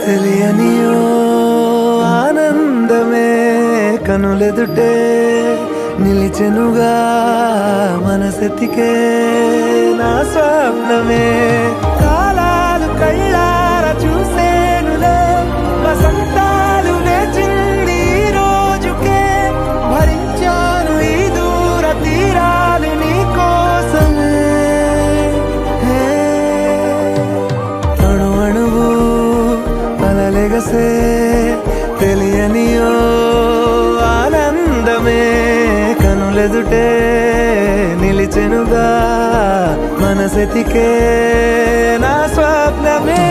తెలియనియో ఆనందమే కనులెదుటే నిలిచెనుగా మనసెతికే నా స్వప్నమే కాలాలు కళ్ళార చూసేనులే వసంతాలు వేచింది ఈ రోజుకే భరించాను ఈ దూర తీరాలు నీ కోసమే అణు అణువు అలలెగసే తెలియనియో ఆనందమే కనులెదుటే నిలిచెనుగా మనసెతికే నా స్వప్నమే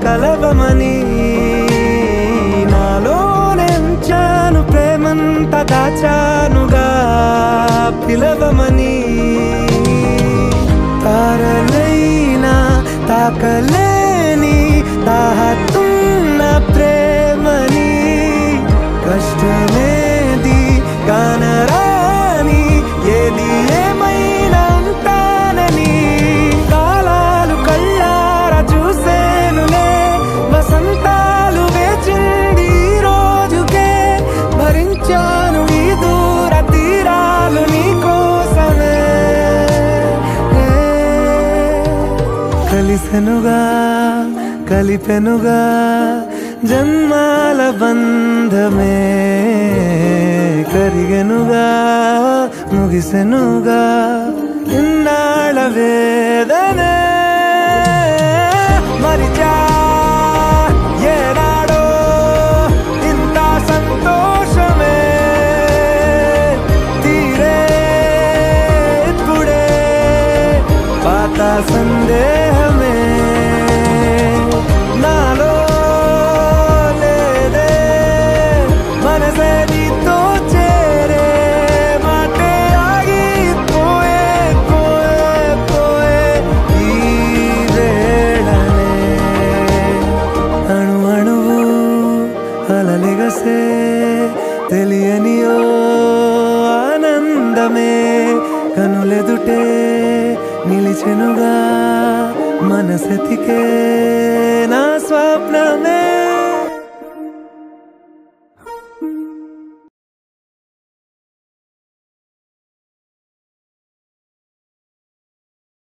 కలవమని నాలోనెంచాను ప్రేమంత దాచానుగా పిలవమని తారలైనా తాకలేని తాహతున్న ప్రేమని కష్టమేది కానరాని ఏది ఏమైనా ఉంటానని కాలాలు కళ్ళార చూసేనులే వసంతాలు వేచింది ఈ రోజుకే భరించాను ఈ దూర తీరాలు నీ కోసమే కలిసెనుగా కలిపెనుగా జన్మాల బంధమే కరిగెనుగా ముగిసెనుగా ఇన్నాళ్ళ వేదనే మరిచా ఏనాడో ఇంత సంతోషమే తీరే ఇప్పుడే పాత సందేహమే నాలో లేదే మనసే నీతో చేరే మాటే ఆగిపోయే పోయే పోయే ఈ వేళనే అణు అణువు అలలెగసే తెలియనియో ఆనందమే కనులెదుటే నిలిచెనుగా మనసెతికే నా స్వప్నమే